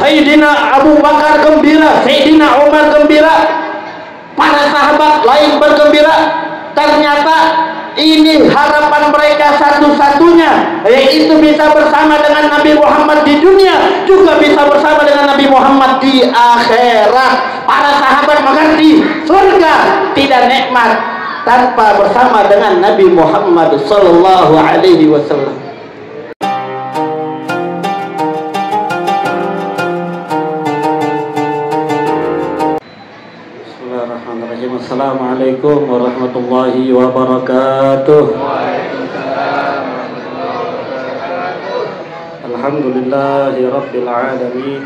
Sayyidina Abu Bakar gembira, Sayyidina Umar gembira, para sahabat lain bergembira. Ternyata ini harapan mereka satu-satunya, yaitu bisa bersama dengan Nabi Muhammad di dunia, juga bisa bersama dengan Nabi Muhammad di akhirat. Para sahabat mengerti surga tidak nikmat tanpa bersama dengan Nabi Muhammad sallallahu alaihi wasallam. Bismillahirrahmanirrahim. Assalamualaikum warahmatullahi wabarakatuh. Alhamdulillahi rabbil alamin.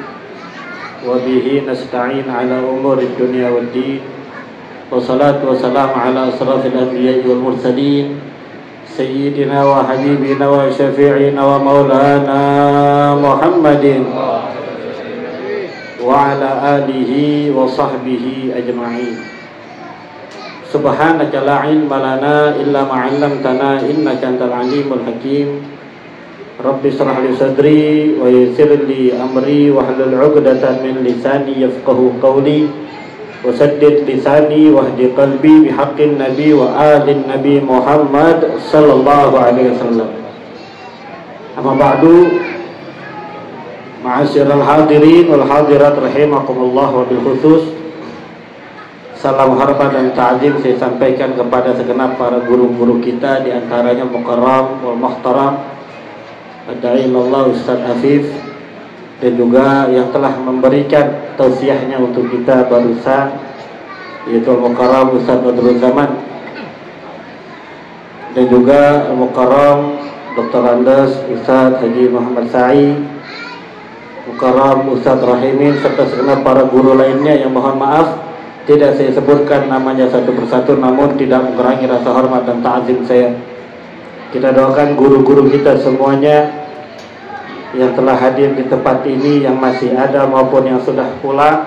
Wa bihi nasta'in ala umuri dunya waddin. Wassalatu wassalamu ala asrafil anbiya'i wal mursalin sayyidina wa habibina wa syafi'ina wa maulana Muhammadin wa ala alihi wa sahbihi ajma'in. Subhanaka la ilma lana illa ma 'allamtana innaka antal alimul hakim. Rabbi shrah li sadri wa yassir li amri wa hlul 'uqdatam min lisani yafqahu qawli wa saddid lisani wahdi qalbi bihaqqin nabi wa alin nabi Muhammad sallallahu alaihi wasallam. Amma ba'du, ma'asyiral hadirin wal hadirat rahimakumullah, wa bil khusus salam hormat dan ta'zim saya sampaikan kepada segenap para guru-guru kita, di antaranya Mukarram wal Muhtaram Ad-Da'ilallah Ustaz Afif, dan juga yang telah memberikan tausiahnya untuk kita barusan, yaitu Al-Mukarram Ustaz Badrul Zaman, dan juga Al-Mukarram Dr. Andes Ustaz Haji Muhammad Sa'i, Mukarram Ustaz Rahimin, serta segenap para guru lainnya yang mohon maaf tidak saya sebutkan namanya satu persatu, namun tidak mengurangi rasa hormat dan ta'zim saya. Kita doakan guru-guru kita semuanya yang telah hadir di tempat ini, yang masih ada maupun yang sudah pulang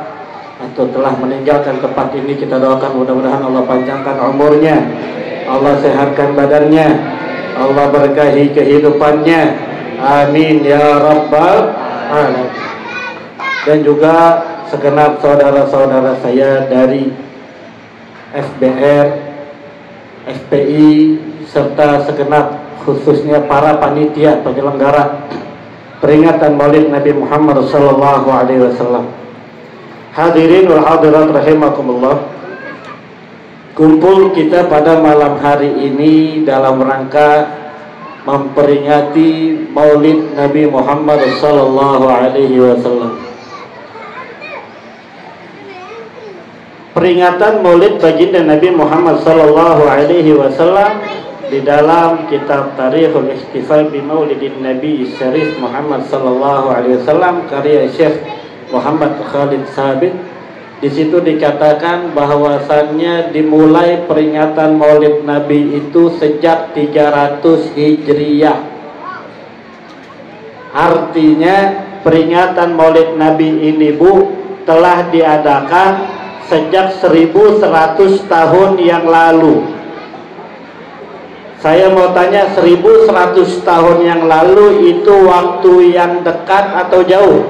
atau telah meninggalkan tempat ini. Kita doakan mudah-mudahan Allah panjangkan umurnya, Allah sehatkan badannya, Allah berkahi kehidupannya, amin ya rabbal alamin. Dan juga segenap saudara-saudara saya dari FBR, FPI, serta segenap khususnya para panitia penyelenggara peringatan Maulid Nabi Muhammad sallallahu alaihi wasallam. Hadirin wal hadirat rahimakumullah. Kumpul kita pada malam hari ini dalam rangka memperingati Maulid Nabi Muhammad sallallahu alaihi wasallam. Peringatan Maulid baginda Nabi Muhammad sallallahu alaihi wasallam di dalam kitab Tarikhul Ihtifal bi Maulidin Nabi Syarif Muhammad sallallahu alaihi wasallam karya Syekh Muhammad Khalid Sabit, di situ dikatakan bahwasannya dimulai peringatan Maulid Nabi itu sejak 300 Hijriah. Artinya peringatan Maulid Nabi ini telah diadakan sejak 1100 tahun yang lalu. Saya mau tanya, 1100 tahun yang lalu itu waktu yang dekat atau jauh?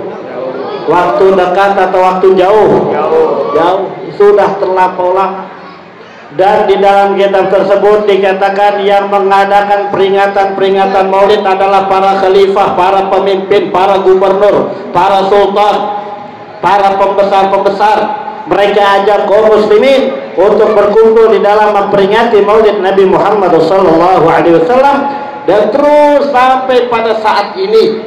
Waktu dekat atau waktu jauh? Jauh. Sudah terlampau lama. Dan di dalam kitab tersebut dikatakan yang mengadakan peringatan Maulid adalah para khalifah, para pemimpin, para gubernur, para sultan, para pembesar-pembesar. Mereka ajak kaum muslimin untuk berkumpul di dalam memperingati Maulid Nabi Muhammad sallallahu alaihi wasallam, dan terus sampai pada saat ini,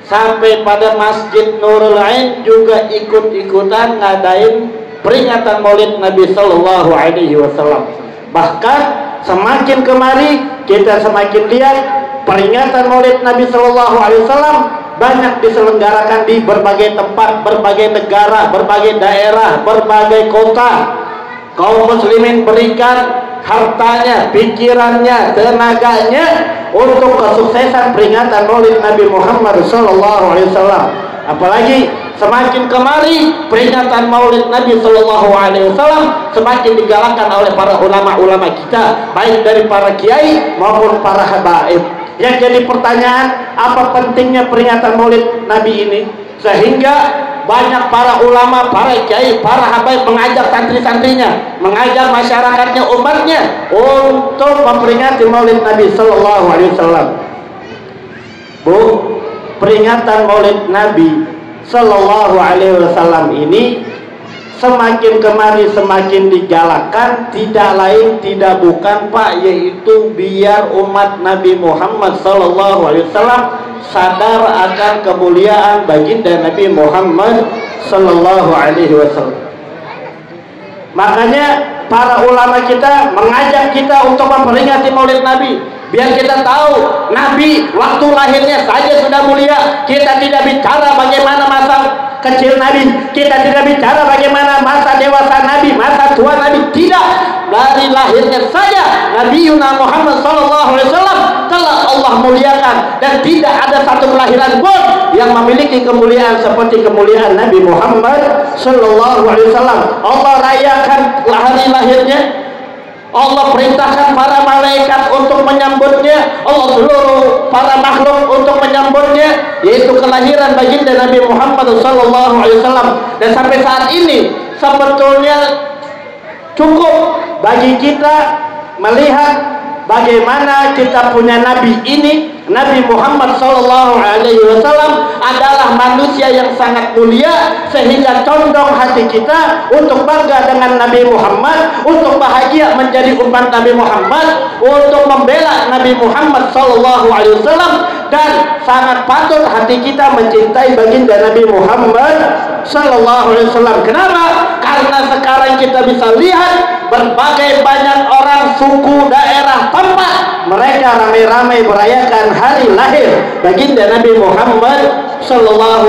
sampai pada Masjid Nurul Ain juga ikut-ikutan ngadain peringatan Maulid Nabi sallallahu alaihi wasallam. Bahkan semakin kemari kita semakin lihat peringatan Maulid Nabi sallallahu alaihi wasallam banyak diselenggarakan di berbagai tempat, berbagai negara, berbagai daerah, berbagai kota. Kaum muslimin berikan hartanya, pikirannya, tenaganya untuk kesuksesan peringatan Maulid Nabi Muhammad sallallahu alaihi wasallam. Apalagi semakin kemari peringatan Maulid Nabi sallallahu alaihi wasallam semakin digalakkan oleh para ulama-ulama kita, baik dari para kiai maupun para habaib. Yang jadi pertanyaan, apa pentingnya peringatan Maulid Nabi ini? Sehingga banyak para ulama, para kiai, para habaib mengajak santri-santrinya, mengajak masyarakatnya, umatnya untuk memperingati Maulid Nabi Sallallahu Alaihi Wasallam. Bu, peringatan Maulid Nabi Sallallahu Alaihi Wasallam ini semakin kemari semakin digalakkan, tidak lain tidak bukan Pak, yaitu biar umat Nabi Muhammad Sallallahu Alaihi Wasallam sadar akan kemuliaan baginda Nabi Muhammad Sallallahu Alaihi Wasallam. Makanya para ulama kita mengajak kita untuk memperingati Maulid Nabi, biar kita tahu Nabi waktu lahirnya saja sudah mulia. Kita tidak bicara bagaimana masa kecil Nabi, kita tidak bicara bagaimana masa dewasa Nabi, masa tua Nabi, tidak. Dari lahirnya saja Nabi Muhammad SAW telah Allah muliakan, dan tidak ada satu kelahiran pun yang memiliki kemuliaan seperti kemuliaan Nabi Muhammad SAW. Allah rayakan hari lahirnya, Allah perintahkan para malaikat untuk menyambutnya, Allah seluruh para makhluk untuk menyambutnya, yaitu kelahiran baginda Nabi Muhammad SAW. Dan sampai saat ini sebetulnya cukup bagi kita melihat bagaimana kita punya Nabi ini. Nabi Muhammad SAW adalah manusia yang sangat mulia, sehingga condong hati kita untuk bangga dengan Nabi Muhammad, untuk bahagia menjadi umat Nabi Muhammad, untuk membela Nabi Muhammad SAW, dan sangat patut hati kita mencintai baginda Nabi Muhammad SAW. Kenapa? Karena sekarang kita bisa lihat berbagai banyak orang, suku, daerah, tempat, mereka ramai-ramai merayakan hari lahir baginda Nabi Muhammad SAW.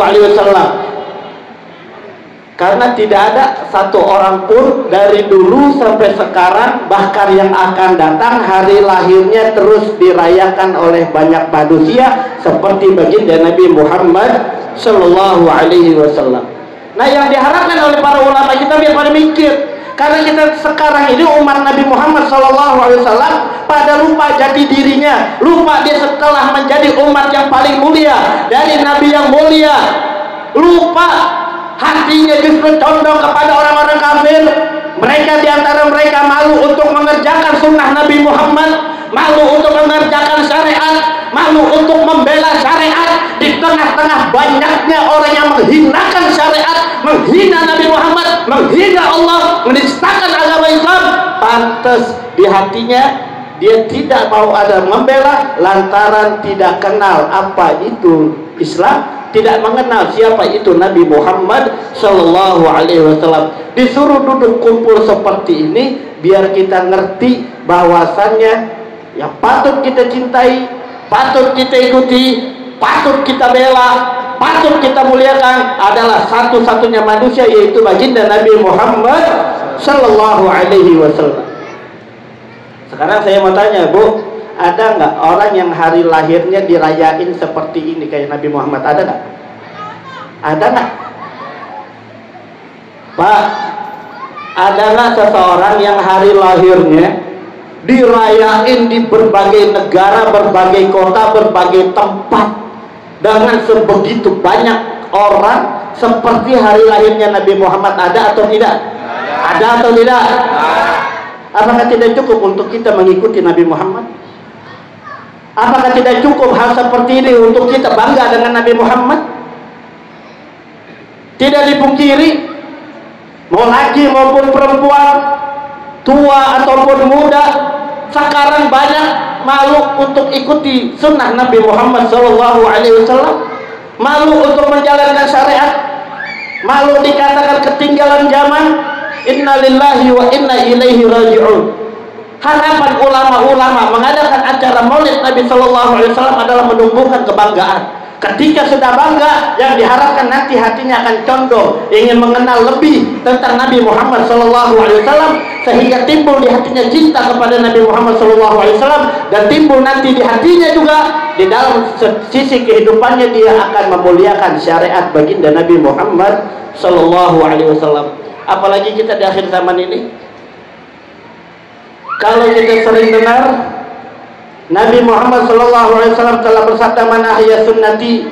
Karena tidak ada satu orang pun dari dulu sampai sekarang, bahkan yang akan datang, hari lahirnya terus dirayakan oleh banyak manusia seperti baginda Nabi Muhammad SAW. Nah, yang diharapkan oleh para ulama kita biar pada mikir, karena kita sekarang ini umat Nabi Muhammad SAW pada lupa jati dirinya, lupa dia setelah menjadi umat yang paling mulia dari Nabi yang mulia, lupa hatinya justru condong kepada orang-orang kafir. Mereka diantara mereka malu untuk mengerjakan sunnah Nabi Muhammad, malu untuk mengerjakan syariat, malu untuk membela syariat. Di tengah-tengah banyaknya orang yang menghinakan syariat, menghina Nabi Muhammad, menghina Allah, menistakan agama Islam, pantas di hatinya dia tidak mau ada membela lantaran tidak kenal apa itu Islam, tidak mengenal siapa itu Nabi Muhammad Sallallahu Alaihi Wasallam. Disuruh duduk kumpul seperti ini biar kita ngerti bahwasannya yang patut kita cintai, patut kita ikuti, patut kita bela, patut kita muliakan adalah satu-satunya manusia, yaitu baginda Nabi Muhammad Sallallahu Alaihi Wasallam. Sekarang saya mau tanya, Bu, ada nggak orang yang hari lahirnya dirayain seperti ini kayak Nabi Muhammad? Ada nggak? Ada nggak? Pak, ada nggak seseorang yang hari lahirnya dirayain di berbagai negara, berbagai kota, berbagai tempat dengan sebegitu banyak orang seperti hari lahirnya Nabi Muhammad? Ada atau tidak? Ada atau tidak? Apakah tidak cukup untuk kita mengikuti Nabi Muhammad? Apakah tidak cukup hal seperti ini untuk kita bangga dengan Nabi Muhammad? Tidak dipungkiri, mau laki maupun perempuan, tua ataupun muda, sekarang banyak malu untuk ikuti sunnah Nabi Muhammad SAW, malu untuk menjalankan syariat, malu dikatakan ketinggalan zaman. Inna lillahi wa inna ilaihi raji'un. Harapan ulama-ulama mengadakan acara Maulid Nabi SAW adalah menumbuhkan kebanggaan. Ketika sudah bangga, yang diharapkan nanti hatinya akan condong ingin mengenal lebih tentang Nabi Muhammad SAW, sehingga timbul di hatinya cinta kepada Nabi Muhammad SAW, dan timbul nanti di hatinya juga di dalam sisi kehidupannya dia akan memuliakan syariat baginda Nabi Muhammad SAW. Apalagi kita di akhir zaman ini, kalau kita sering dengar Nabi Muhammad SAW telah bersabda, man ahya sunnati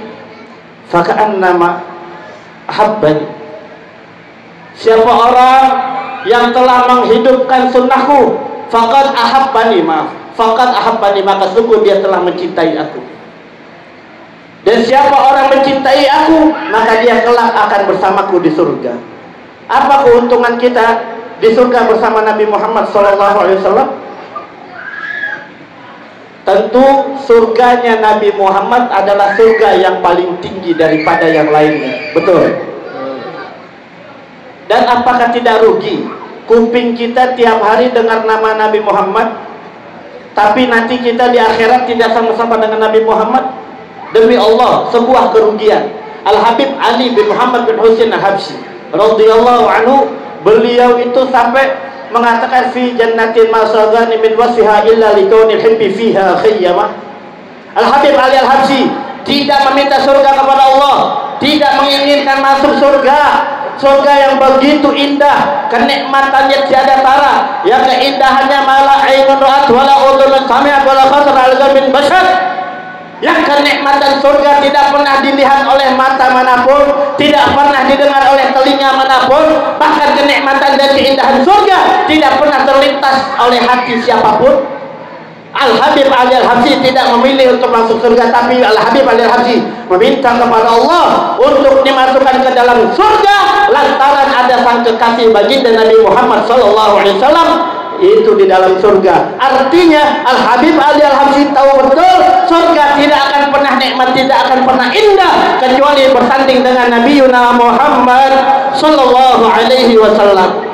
faka'annama ahabbani. Siapa orang yang telah menghidupkan sunnahku, faqad ahabbani, faqad ahabbani, maka sungguh dia telah mencintai aku. Dan siapa orang mencintai aku, maka dia kelak akan bersamaku di surga. Apa keuntungan kita di surga bersama Nabi Muhammad SAW? Tentu surganya Nabi Muhammad adalah surga yang paling tinggi daripada yang lainnya. Betul. Dan apakah tidak rugi kuping kita tiap hari dengar nama Nabi Muhammad, tapi nanti kita di akhirat tidak sama-sama dengan Nabi Muhammad? Demi Allah, sebuah kerugian. Al-Habib Ali bin Muhammad bin Husain Al-Habsyi radhiyallahu anhu, beliau itu sampai mengatakan fi jannatin ma saghani min wasfiha illa likaunil hibbi fiha khayyama. Al-Habib Ali Al-Habsyi tidak meminta surga kepada Allah, tidak menginginkan masuk surga. Surga yang begitu indah, kenikmatannya tiada tara, yang keindahannya malah ainun ra'at wala udhunun sami'at wala khatar ala qalbin bashar. Yang kenikmatan surga tidak pernah dilihat oleh mata manapun, tidak pernah didengar oleh telinga manapun, bahkan kenikmatan dan keindahan surga tidak pernah terlintas oleh hati siapapun. Al-Habib Ali Al-Habsyi tidak memilih untuk masuk surga, tapi Al-Habib Ali Al-Habsyi meminta kepada Allah untuk dimasukkan ke dalam surga lantaran ada sang kekasih baginda Nabi Muhammad SAW itu di dalam surga. Artinya Al-Habib Ali Al-Habsyi tahu betul surga tidak akan pernah nikmat, tidak akan pernah indah kecuali bersanding dengan Nabi Muhammad SAW.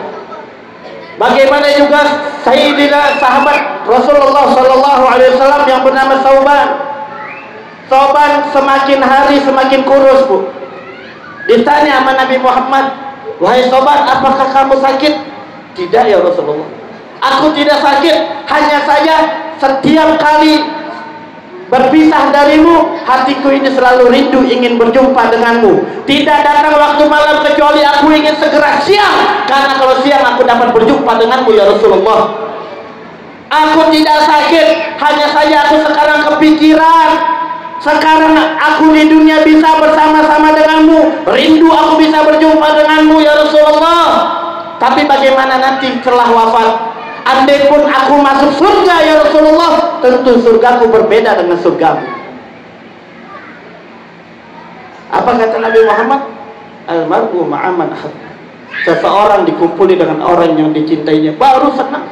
Bagaimana juga Sayyidina sahabat Rasulullah SAW yang bernama Sauban. Sauban semakin hari semakin kurus, Bu. Ditanya sama Nabi Muhammad, wahai Sauban, apakah kamu sakit? Tidak ya Rasulullah, aku tidak sakit, hanya saja setiap kali berpisah darimu, hatiku ini selalu rindu ingin berjumpa denganmu. Tidak datang waktu malam kecuali aku ingin segera siang, karena kalau siang aku dapat berjumpa denganmu ya Rasulullah. Aku tidak sakit, hanya saja aku sekarang kepikiran, sekarang aku di dunia bisa bersama-sama denganmu, rindu aku bisa berjumpa denganmu ya Rasulullah. Tapi bagaimana nanti setelah wafat? Andai pun aku masuk surga ya Rasulullah, tentu surgaku berbeda dengan surgamu. Apa kata Nabi Muhammad? Al-mar'u ma'aman ahad. Seseorang dikumpuli dengan orang yang dicintainya, baru senang.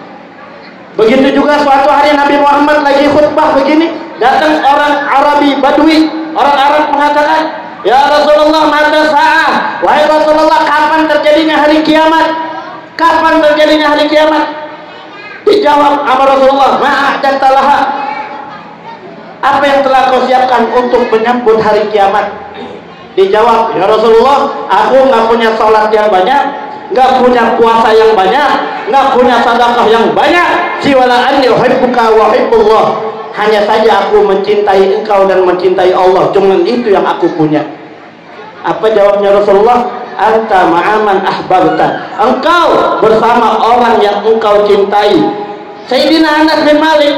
Begitu juga suatu hari Nabi Muhammad lagi khutbah begini, datang orang Arabi Badui, orang Arab mengatakan, ya Rasulullah, mata sa'ah, wahai Rasulullah, kapan terjadinya hari kiamat? Kapan terjadinya hari kiamat? Dijawab sama Rasulullah, ma'adantalaha, apa yang telah kau siapkan untuk menyambut hari kiamat? Dijawab, ya Rasulullah, aku nggak punya sholat yang banyak, nggak punya puasa yang banyak, nggak punya sedekah yang banyak, siwala anni uhibbuka wa uhibbullah, hanya saja aku mencintai engkau dan mencintai Allah, cuman itu yang aku punya. Apa jawabnya Rasulullah? Anta ma'aman ahbabta, engkau bersama orang yang engkau cintai. Sayyidina Anas bin Malik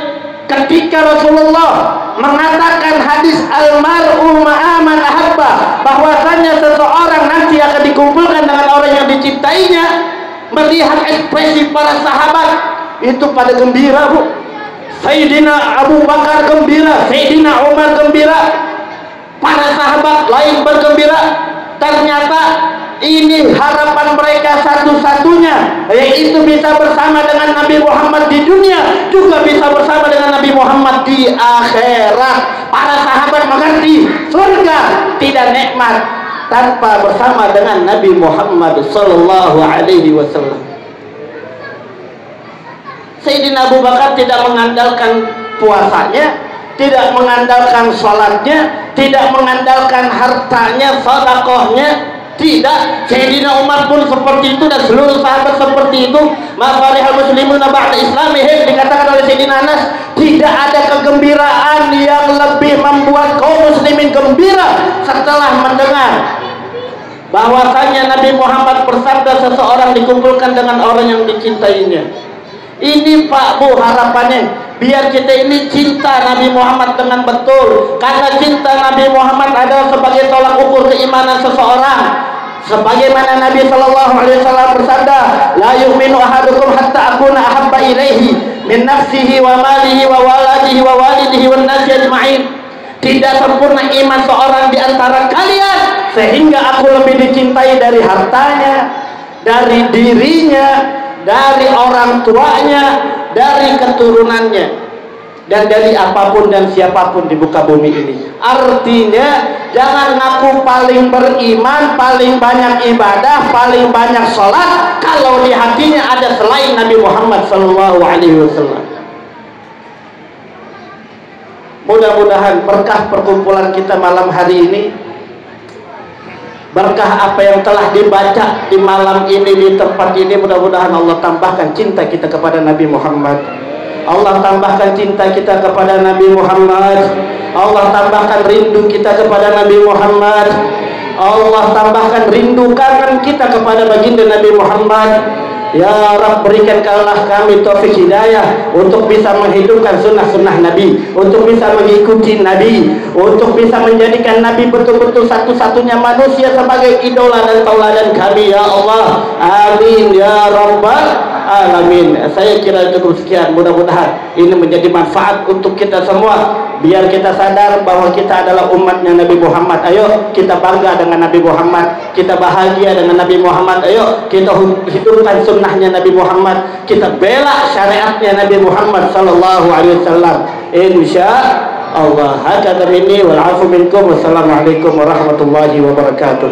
ketika Rasulullah mengatakan hadis almar'u ma'aman ahabba, bahwasanya seseorang nanti akan dikumpulkan dengan orang yang dicintainya, melihat ekspresi para sahabat itu pada gembira, Bu. Sayyidina Abu Bakar gembira, Sayyidina Umar gembira, para sahabat lain bergembira. Ternyata ini harapan mereka satu-satunya, yaitu bisa bersama dengan Nabi Muhammad di dunia, juga bisa bersama dengan Nabi Muhammad di akhirat. Para sahabat mengerti surga tidak nikmat tanpa bersama dengan Nabi Muhammad sallallahu alaihi wasallam. Sayyidina Abu Bakar tidak mengandalkan puasanya, tidak mengandalkan sholatnya, tidak mengandalkan hartanya, sedekahnya, tidak. Sayyidina Umar pun seperti itu dan seluruh sahabat seperti itu. Mafarihal muslimuna ba'da islamihim, dikatakan oleh Sayyidina Anas, tidak ada kegembiraan yang lebih membuat kaum muslimin gembira setelah mendengar bahwasanya Nabi Muhammad bersabda seseorang dikumpulkan dengan orang yang dicintainya. Ini Pak Bu harapannya, biar kita ini cinta Nabi Muhammad dengan betul, karena cinta Nabi Muhammad adalah sebagai tolak ukur keimanan seseorang. Sebagaimana Nabi sallallahu alaihi wasallam bersabda, la yu'minu ahadukum hatta akuna ahabba ilaihi min nafsihi wa malihi wa waladihi wa walidihi wan nasi ajma'in. Tidak sempurna iman seorang di antara kalian sehingga aku lebih dicintai dari hartanya, dari dirinya, dari orang tuanya, dari keturunannya, dan dari apapun dan siapapun di muka bumi ini. Artinya jangan ngaku paling beriman, paling banyak ibadah, paling banyak sholat kalau di hatinya ada selain Nabi Muhammad SAW. Mudah-mudahan berkah perkumpulan kita malam hari ini, berkah apa yang telah dibaca di malam ini, di tempat ini, mudah-mudahan Allah tambahkan cinta kita kepada Nabi Muhammad. Allah tambahkan cinta kita kepada Nabi Muhammad. Allah tambahkan rindu kita kepada Nabi Muhammad. Allah tambahkan rindu kangen kita kepada baginda Nabi Muhammad. Ya Rabb, berikanlah kami taufik hidayah untuk bisa menghidupkan sunnah-sunnah Nabi, untuk bisa mengikuti Nabi, untuk bisa menjadikan Nabi betul-betul satu-satunya manusia sebagai idola dan tauladan kami, ya Allah. Amin ya Rabbal alamin. Saya kira cukup sekian. Mudah-mudahan ini menjadi manfaat untuk kita semua, biar kita sadar bahwa kita adalah umatnya Nabi Muhammad. Ayo kita bangga dengan Nabi Muhammad, kita bahagia dengan Nabi Muhammad. Ayo kita hidupkan sunnahnya Nabi Muhammad, kita bela syariatnya Nabi Muhammad sallallahu alaihi wasallam, insya Allah. Hakadha minni wal afu minkum. Wassalamualaikum warahmatullahi wabarakatuh.